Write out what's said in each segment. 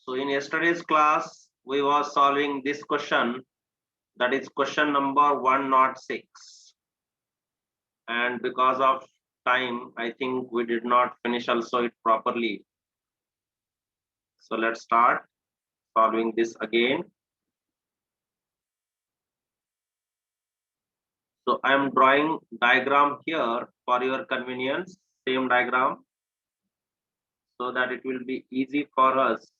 So in yesterday's class, we was solving this question, that is question number 106. And because of time, I think we did not finish also it properly. So let's start solving this again. So I am drawing diagram here for your convenience, same diagram, so that it will be easy for us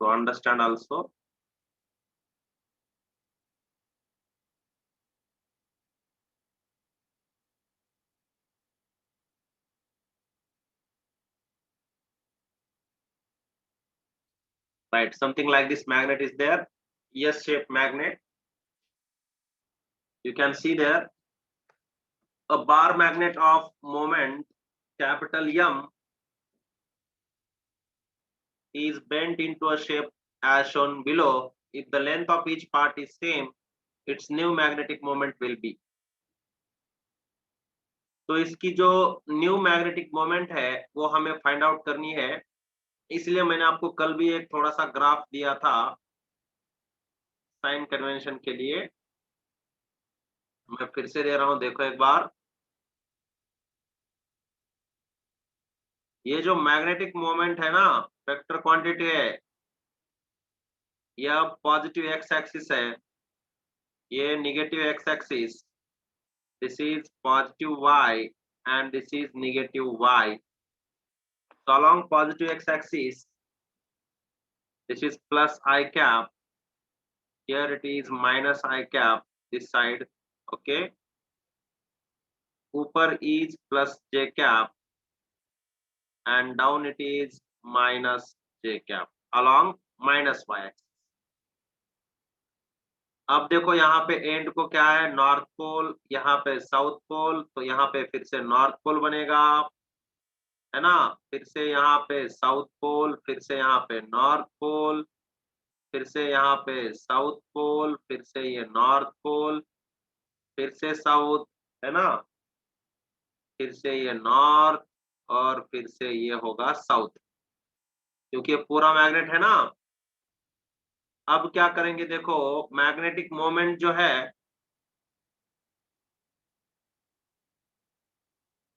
to understand also. Right, something like this magnet is there, S-shaped magnet. You can see there a bar magnet of moment capital M is bent into a shape as shown below. If the length of each part is same, its new magnetic moment will be. तो इसकी जो new magnetic moment है वो हमें find out करनी है, इसलिए मैंने आपको कल भी एक थोड़ा सा ग्राफ दिया था साइन कन्वेंशन के लिए। मैं फिर से दे रहा हूं, देखो एक बार। ये जो मैग्नेटिक मोमेंट है ना, वेक्टर क्वांटिटी है, यह पॉजिटिव एक्स एक्सिस है, ये negative x axis, this is positive y and this is negative y. So along positive x axis, this is plus I cap, here it is minus I cap this side, okay. Upper is plus j cap and down it is minus j cap along minus y axis. अब देखो यहाँ पे and को क्या है, north pole, यहाँ पे south pole, तो यहाँ पे फिर से नॉर्थ पोल बनेगा, है ना। फिर से यहाँ पे साउथ पोल, फिर से यहाँ पे नॉर्थ पोल, फिर से यहाँ पे साउथ पोल, फिर से ये नॉर्थ पोल, फिर से साउथ, है ना, फिर से ये नॉर्थ और फिर से ये होगा साउथ, क्योंकि ये पूरा मैग्नेट है ना। अब क्या करेंगे, देखो मैग्नेटिक मोमेंट जो है,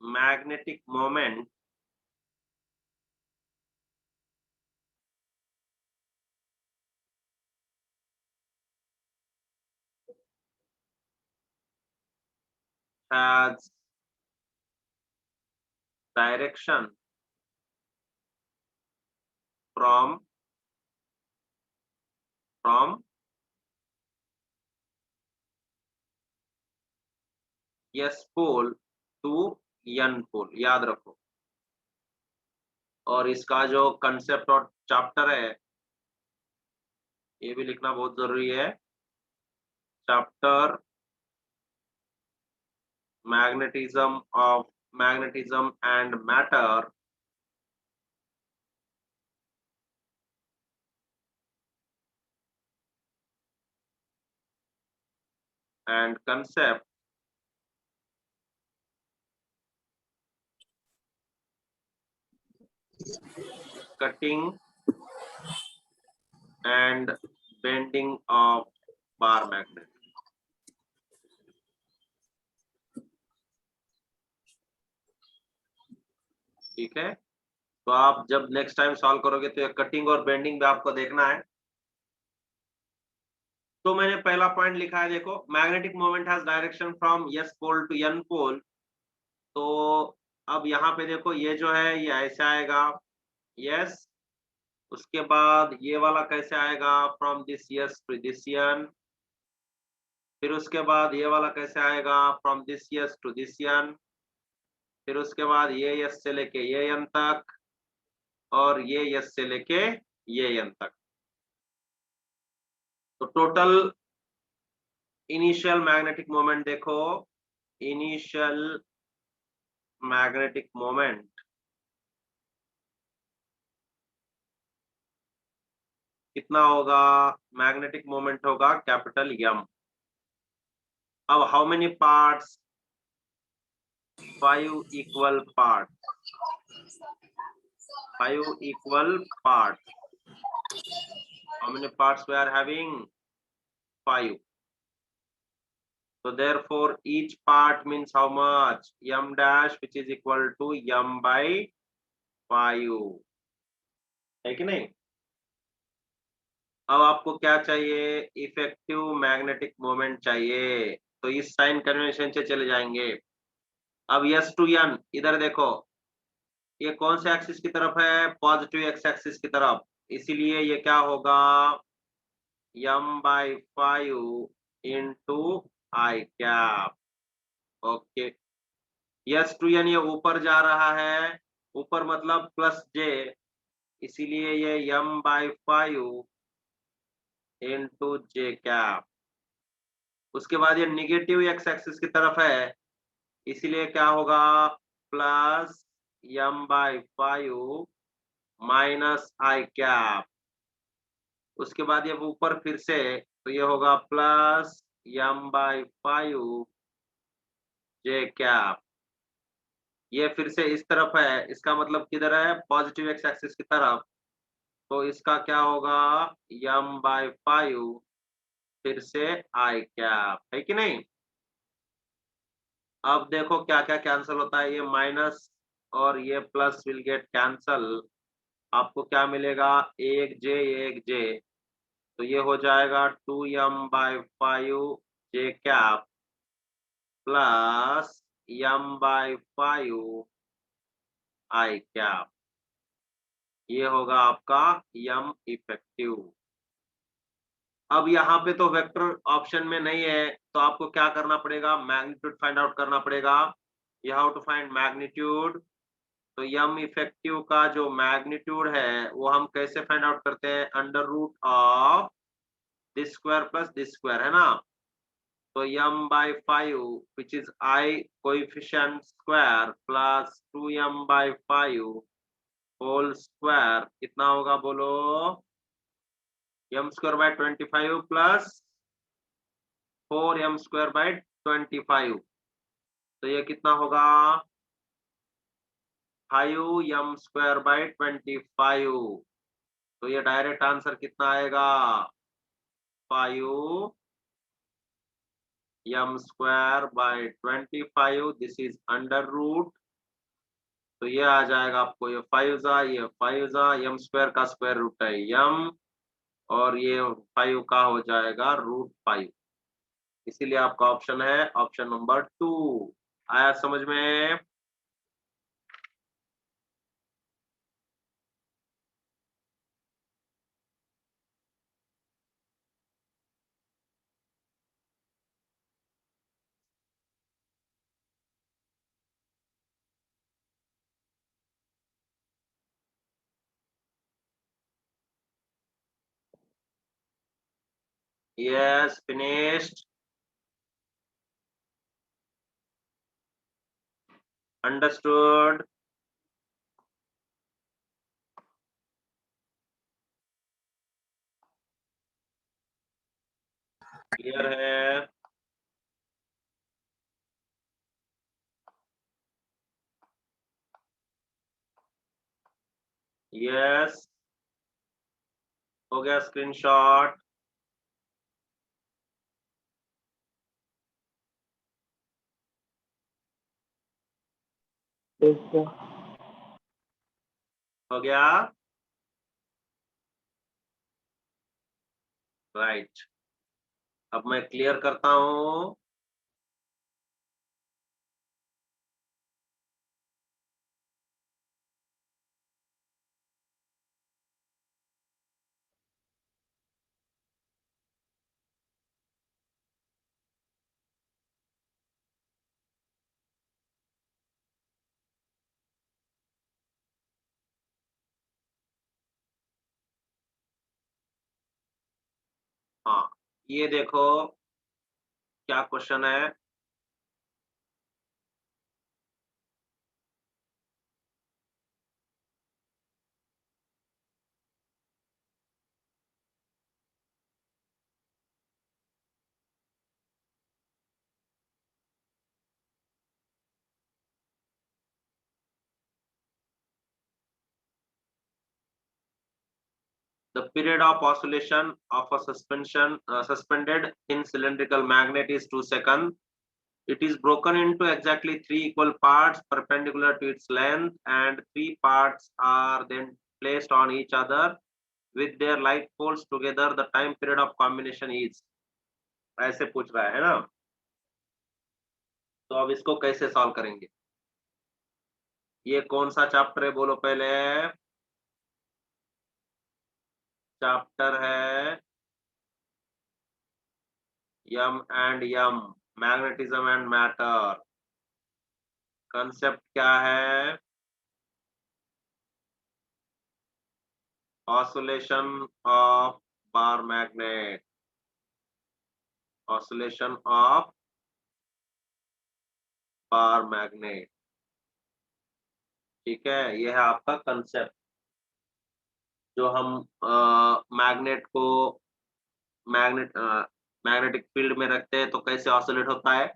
magnetic moment has direction from S pole to N pole, याद रखो। और इसका जो कंसेप्ट और चैप्टर है ये भी लिखना बहुत जरूरी है। Chapter magnetism and matter and concept cutting and bending of bar magnet. ठीक है, तो आप जब नेक्स्ट टाइम सॉल्व करोगे तो कटिंग और बेंडिंग भी आपको देखना है। तो मैंने पहला पॉइंट लिखा है, देखो magnetic moment has direction from S pole to N pole. तो अब यहाँ पे देखो ये जो है ये ऐसे आएगा, यस। उसके बाद ये वाला कैसे आएगा, from this S to this N. फिर उसके बाद ये वाला कैसे आएगा, from this S to this N. फिर उसके बाद ये यस से लेके ये एन तक, और ये यस से लेके ये एन तक। तो टोटल इनिशियल मैग्नेटिक मोमेंट देखो, इनिशियल मैग्नेटिक मोमेंट कितना होगा, मैग्नेटिक मोमेंट होगा कैपिटल एम। अब how many parts 5 equal parts. 5 equal parts. How many parts we are having? 5. So therefore each part means how much? M dash, which is equal to M by 5. है कि नहीं? अब आपको क्या चाहिए? Effective magnetic moment चाहिए, तो इस साइन कन्वेंशन से चले जाएंगे। अब S to N, इधर देखो, ये कौन से एक्सिस की तरफ है? पॉजिटिव एक्स एक्सिस की तरफ, इसीलिए ये क्या होगा? M by 5 into I cap. Okay, S to N ये ऊपर जा रहा है, ऊपर मतलब प्लस J, इसीलिए ये M by 5 into J cap. उसके बाद ये निगेटिव एक्स एक्सिस की तरफ है, इसीलिए क्या होगा? Plus M by 5 minus I cap. उसके बाद ये ऊपर फिर से, तो ये होगा plus M by 5 J cap. ये फिर से इस तरफ है, इसका मतलब किधर है? पॉजिटिव एक्स एक्सिस की तरफ, तो इसका क्या होगा? M by 5 फिर से I कैप, है कि नहीं? अब देखो क्या क्या कैंसिल होता है, ये माइनस और ये प्लस विल गेट कैंसल। आपको क्या मिलेगा? एक जे, एक जे, तो ये हो जाएगा 2M by 5 J cap plus M by 5 I cap. ये होगा आपका M इफेक्टिव। अब यहाँ पे तो वेक्टर ऑप्शन में नहीं है, तो आपको क्या करना पड़ेगा? मैग्नीट्यूड फाइंड आउट करना पड़ेगा। You have to find magnitude. तो M इफेक्टिव का जो मैग्नीट्यूड है वो हम कैसे फाइंड आउट करते हैं? Under root of this square plus this square, है ना? तो M by 5 which is I coefficient square plus 2M by 5 whole square कितना होगा बोलो? M square by 25 plus 4M square by 25, तो ये कितना होगा? 5M square by 25। तो ये डायरेक्ट आंसर कितना आएगा? 5M square by 25, this is under root. तो ये आ जाएगा आपको, ये 5 जा, ये 5 जा, M स्क्वायर का स्क्वायर रूट है M, और ये 5 का हो जाएगा रूट 5। इसीलिए आपका ऑप्शन है ऑप्शन नंबर 2। आया समझ में? Yes, finished. अंडरस्टूड। क्लियर है? यस, हो गया स्क्रीनशॉट। हो गया, राइट। अब मैं क्लियर करता हूं। हाँ, ये देखो क्या क्वेश्चन है। The period of oscillation of a suspended thin cylindrical magnet is 2 seconds. It is broken into exactly 3 equal parts perpendicular to its length, and 3 parts are then placed on each other with their like poles together. The time period of combination is, ऐसे पूछ रहा है ना। तो अब इसको कैसे solve करेंगे? ये कौन सा चैप्टर है बोलो पहले? चैप्टर है M and M, magnetism and matter. Concept क्या है? Oscillation of bar magnet, oscillation of bar magnet. ठीक है, ये है आपका कंसेप्ट। जो हम मैग्नेट को मैग्नेटिक फील्ड में रखते हैं तो कैसे ऑसिलेट होता है,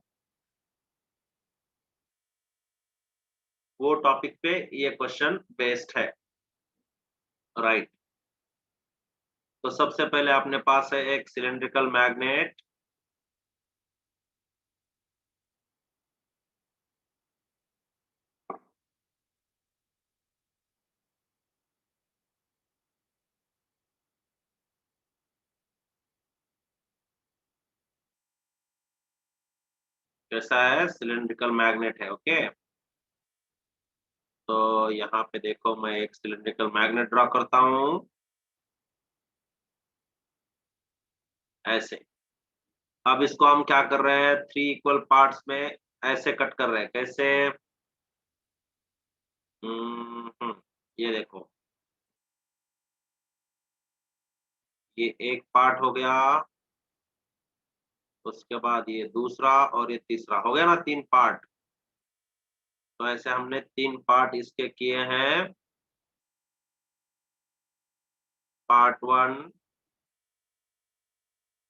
वो टॉपिक पे ये क्वेश्चन बेस्ड है। राइट। तो सबसे पहले अपने पास है एक सिलेंड्रिकल मैग्नेट। कैसा है? सिलेंड्रिकल मैग्नेट है। ओके, तो यहाँ पे देखो मैं एक सिलेंड्रिकल मैग्नेट ड्रॉ करता हूँ ऐसे। अब इसको हम क्या कर रहे हैं, 3 इक्वल पार्ट्स में ऐसे कट कर रहे हैं। कैसे? ये देखो, ये एक पार्ट हो गया, उसके बाद ये दूसरा और ये तीसरा हो गया ना, 3 पार्ट। तो ऐसे हमने 3 पार्ट इसके किए हैं, पार्ट 1,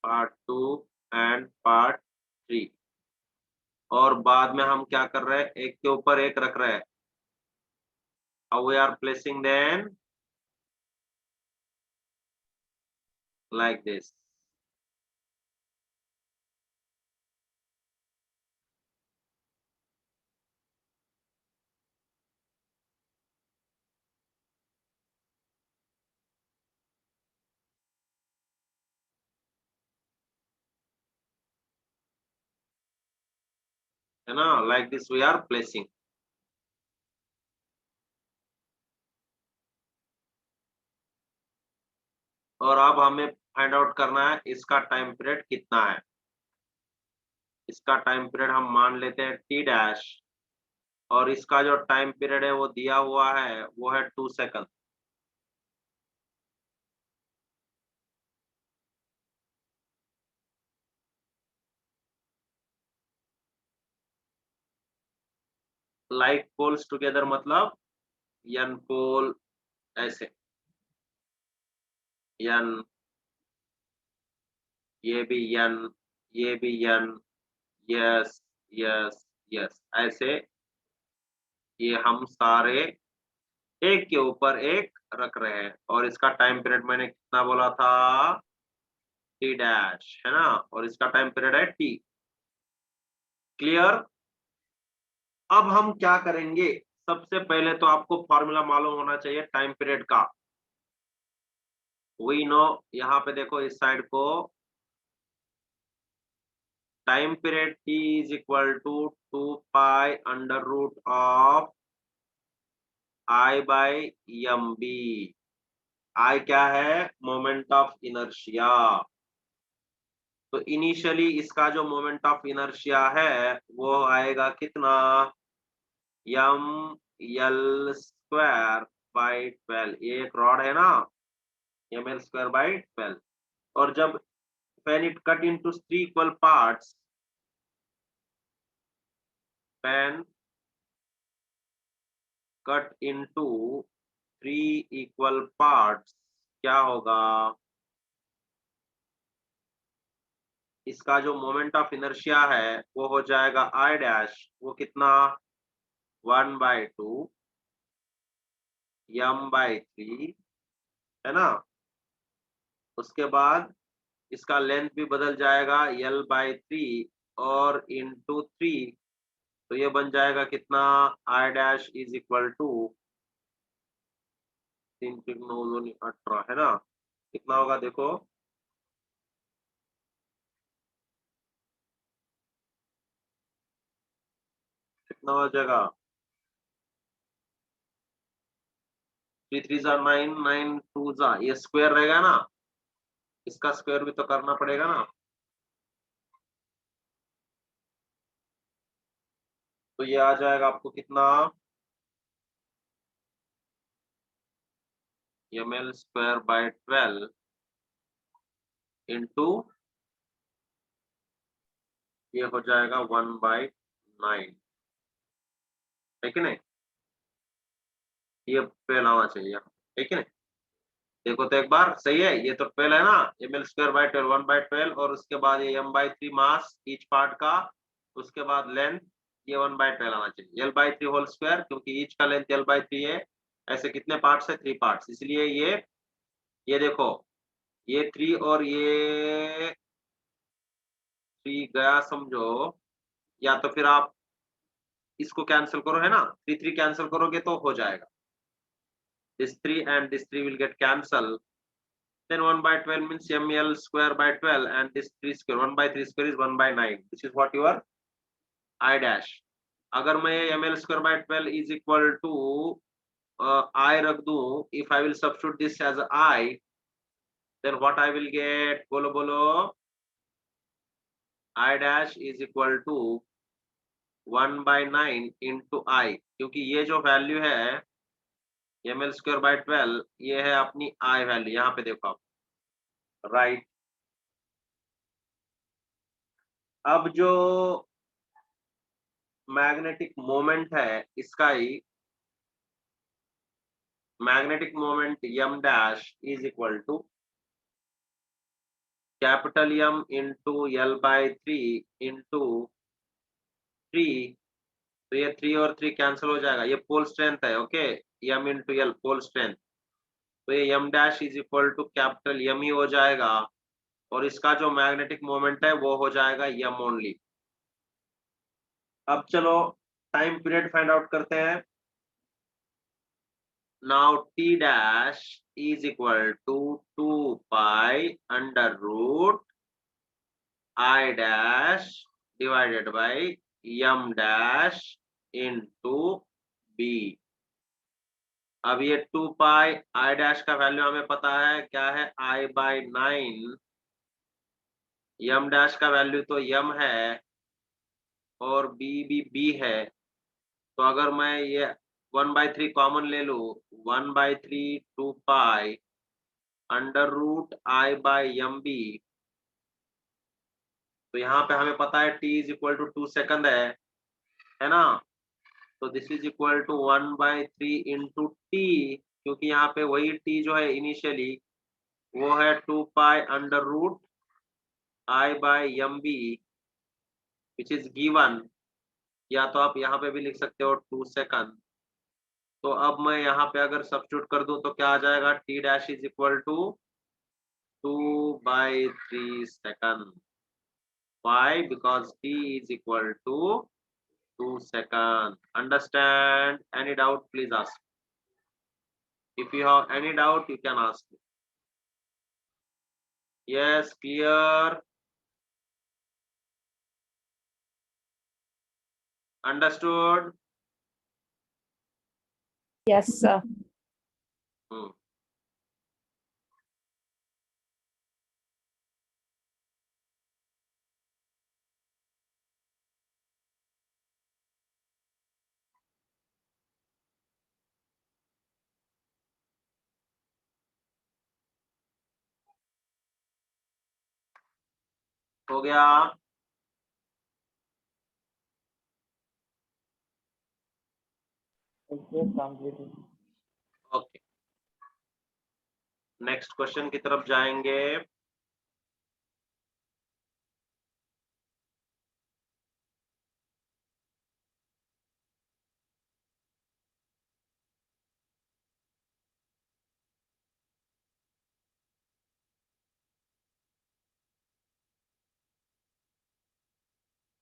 पार्ट 2 एंड पार्ट 3। और बाद में हम क्या कर रहे हैं, एक के ऊपर एक रख रहे हैं। How we are placing them like this, है ना, like this we are placing। और अब हमें फाइंड आउट करना है इसका टाइम पीरियड कितना है। इसका टाइम पीरियड हम मान लेते हैं टी डैश, और इसका जो टाइम पीरियड है वो दिया हुआ है, वो है 2 सेकंड। लाइक पोल्स टुगेदर मतलब एन पोल, ऐसे एन, ये भी एन, ये भी एन, यस यस यस, ऐसे ये हम सारे एक के ऊपर एक रख रहे हैं। और इसका टाइम पीरियड मैंने कितना बोला था, टी डैश, है ना, और इसका टाइम पीरियड है टी। क्लियर? अब हम क्या करेंगे, सबसे पहले तो आपको फॉर्मूला मालूम होना चाहिए टाइम पीरियड का। वी नो, यहाँ पे देखो इस साइड को, time period T is equal to 2 pi under root of I by M B. I क्या है? Moment of inertia. तो इनिशियली इसका जो मोमेंट ऑफ इनर्शिया है वो आएगा कितना, एम एल स्क्वायर बाई 12। ये एक रॉड है ना, एम एल स्क्वायर बाई 12। और जब when it cut into 3 equal parts, when cut into 3 equal parts, क्या होगा, इसका जो मोमेंट ऑफ इनर्शिया है वो हो जाएगा आई डैश, वो कितना, 1/2 m/3, है ना। उसके बाद इसका लेंथ भी बदल जाएगा L/3 और इंटू 3, तो ये बन जाएगा कितना, I dash is equal to 3 3 9 18 है ना, कितना होगा देखो, कितना हो जाएगा, 3 3 जा 9, 9 2 जा, ये स्क्वायर रहेगा ना, इसका स्क्वायर भी तो करना पड़ेगा ना, तो ये आ जाएगा आपको कितना, ml²/12 इंटू, ये हो जाएगा 1/9, है कि नहीं, ये 12 आना चाहिए, है कि नहीं, देखो तो एक बार सही है, ये तो 12 है ना, ml²/12 1/12, और उसके बाद ये m/3 मास ईच पार्ट का, उसके बाद लेंथ, ये 1/12 आना चाहिए, L/3 होल स्क्वायर, क्योंकि ईच का लेंथ L/3 है, ऐसे कितने पार्ट्स है, 3 पार्ट्स, इसलिए ये देखो, ये 3 और ये 3 गया समझो, या तो फिर आप इसको कैंसिल करो, है ना, 3 3 कैंसिल करोगे तो हो जाएगा, this 3 and this 3 will get cancelled. Then 1/12 means ml²/12, and this 3 square, 1/3 square is 1/9. This is what your I dash. अगर मैं ml²/12 is equal to I रख दूं, if I will substitute this as I, then what I will get? बोलो बोलो. I dash is equal to 1/9 into I, क्योंकि ये जो value है ml²/12, ये है अपनी I वैल्यू, यहाँ पे देखो आप, राइट। अब जो मैग्नेटिक मोमेंट है इसका ही, magnetic moment m dash is equal to capital M into L/3 into 3, तो ये 3 और 3 कैंसिल हो जाएगा, ये पोल स्ट्रेंथ है, okay, M into L pole strength, तो ये m dash is equal to capital M ही हो जाएगा, और इसका जो मैग्नेटिक मोमेंट है वो हो जाएगा M ओनली। अब चलो टाइम पीरियड फाइंड आउट करते हैं। Now T dash is equal to 2 pi under root I dash divided by M dash into B। अब ये 2 पाई I dash का वैल्यू हमें पता है क्या है, I/9, M dash का वैल्यू तो M है और B भी B है, तो अगर मैं ये 1/3 कॉमन ले लूं, 1/3 2 पाई अंडर रूट I/MB, तो यहाँ पे हमें पता है t is equal to 2 second है ना, तो this is equal to 1/3 into T, क्योंकि यहाँ पे वही t जो है इनिशियली वो है 2 pi under root I/MB which is given, या तो आप यहाँ पे भी लिख सकते हो 2 सेकंड, तो अब मैं यहाँ पे अगर सब्स्टिट्यूट कर दूं तो क्या आ जाएगा, t dash is equal to 2/3 second. Why? Because t is equal to 2 seconds. Understand? Any doubt? Please ask. If you have any doubt, you can ask me. Yes, clear. Understood? Yes, sir. Hmm. हो गया? Okay, next question की तरफ जाएंगे।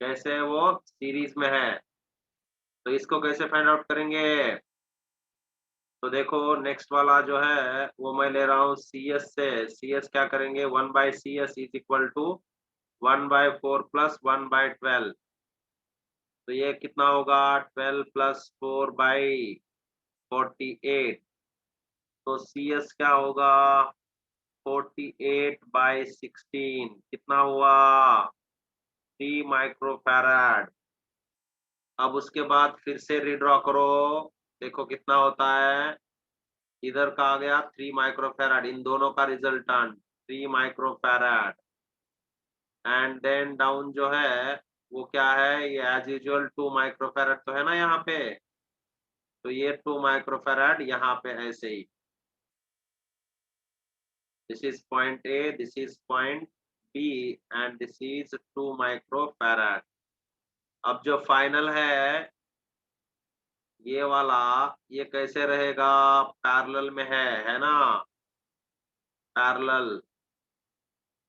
कैसे है वो series में है। तो इसको कैसे फाइंड आउट करेंगे? तो देखो नेक्स्ट वाला जो है वो मैं ले रहा हूँ सी एस से। सी एस क्या करेंगे, 1/CS is equal to 1/4 plus 1/12। तो ये कितना होगा, 12 प्लस 4/48। तो सी एस क्या होगा, 48/16 कितना हुआ, 3 माइक्रोफैराड। अब उसके बाद फिर से रीड्रॉ करो, देखो कितना होता है। इधर का आ गया 3 माइक्रोफैराड, इन दोनों का resultant 3 microfarad. And then down जो है वो क्या है, ये एज यूजुअल 2 माइक्रोफैराड तो है ना यहाँ पे। तो ये 2 माइक्रोफैराड यहाँ पे ऐसे ही, this is point A, this is point B, and this is 2 microfarad. अब जो फाइनल है ये वाला, ये कैसे रहेगा, पैरेलल में है ना, पैरेलल।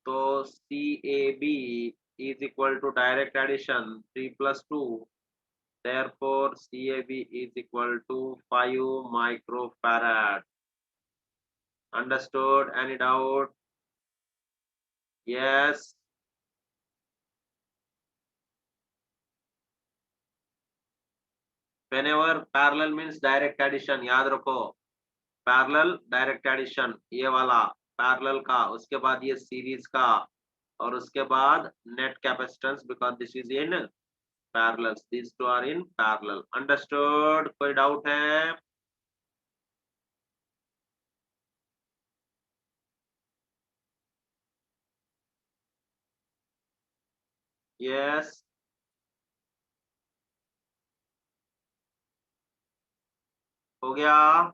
तो C A B is equal to direct addition 3 + 2, therefore CAB is equal to 5 microfarad. Understood? Any doubt? Yes. Whenever parallel means direct addition, याद रखो, पैरेलल डायरेक्ट एडिशन ये वाला पैरेलल का, उसके बाद ये सीरीज का, और उसके बाद net capacitance because this is in parallel, these two are in parallel. Understood? कोई डाउट है? Yes. हो गया।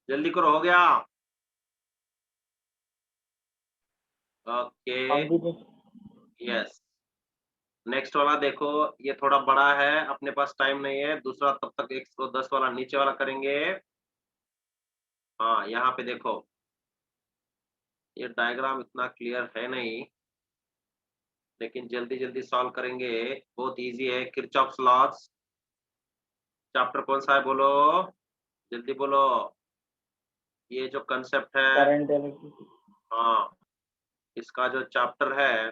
जल्दी करो, हो गया। ओके। हाँ जी। यस। नेक्स्ट वाला देखो, ये थोड़ा बड़ा है, अपने पास टाइम नहीं है दूसरा, तब तक 110 वाला नीचे वाला करेंगे। हाँ यहाँ पे देखो, ये डायग्राम इतना क्लियर है नहीं, लेकिन जल्दी जल्दी सॉल्व करेंगे। बहुत इजी है, किरचॉफ्स लॉज। चैप्टर कौन सा है बोलो, जल्दी बोलो। ये जो कंसेप्ट है, करंट इलेक्ट्रिसिटी। हाँ, इसका जो चैप्टर है,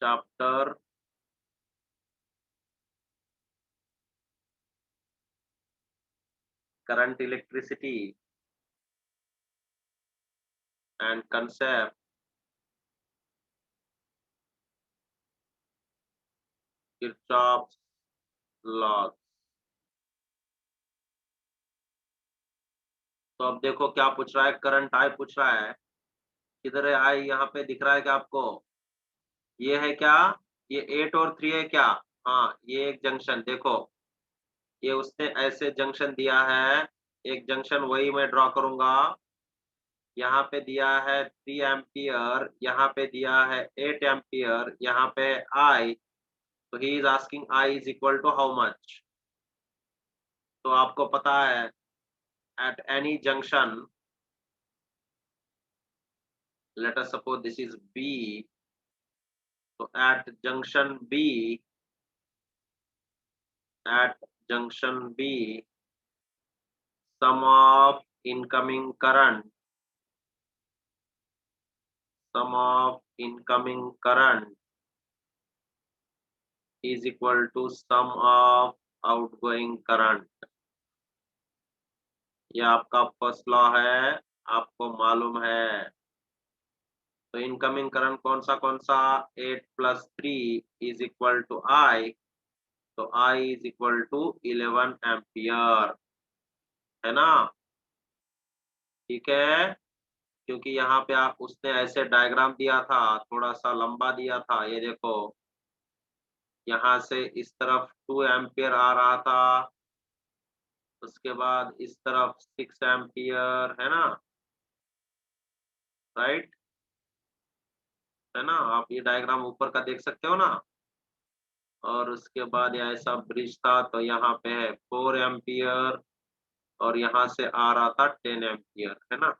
chapter current electricity and concept Kirchhoff's laws. तो अब देखो क्या पूछ रहा है, करंट आई पूछ रहा है। किधर है आई, यहाँ पे दिख रहा है क्या आपको, ये है क्या, ये 8 और 3 है क्या। हाँ ये एक जंक्शन देखो, ये उसने ऐसे जंक्शन दिया है, एक जंक्शन वही मैं ड्रॉ करूंगा। यहाँ पे दिया है 3 एम्पियर, यहाँ पे दिया है 8 एम्पियर, यहाँ पे आई। तो he is asking I is equal to how much. तो आपको पता है at any junction, let us suppose this is B, तो at junction B, sum of incoming current, sum of incoming current is equal to sum of outgoing current. ये आपका first law है, आपको मालूम है। तो इनकमिंग करंट कौन सा, 8 + 3 इज इक्वल टू आई। तो आई इज इक्वल टू 11 एम्पियर, है ना, ठीक है। क्योंकि यहाँ पे आप उसने ऐसे डायग्राम दिया था, थोड़ा सा लंबा दिया था, ये देखो यहाँ से इस तरफ 2 एम्पियर आ रहा था, उसके बाद इस तरफ 6 एम्पियर, है ना, राइट। है ना। आप ये डायग्राम ऊपर का देख सकते हो ना। और उसके बाद ये ऐसा ब्रिज था, तो यहाँ पे है 4 एम्पियर और यहाँ से आ रहा था 10 एम्पियर, है ना।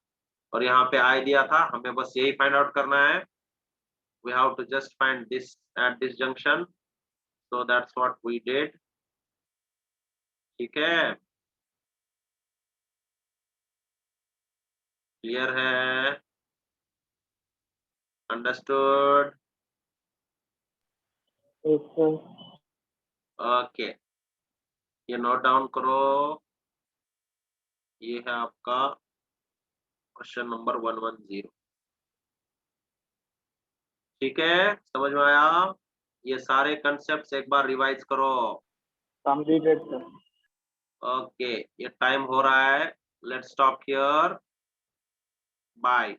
और यहाँ पे आई दिया था, हमें बस यही फाइंड आउट करना है। We have to just find this at this junction, so that's what we did. ठीक है, क्लियर है, अंडरस्टूड। sir. ओके, ये नोट डाउन करो। ये है आपका क्वेश्चन नंबर 110। ठीक है, समझ में आया। ये सारे कंसेप्ट एक बार रिवाइज करो। Completed, sir. ओके, ये टाइम हो रहा है, लेट्स स्टॉप हियर, बाय।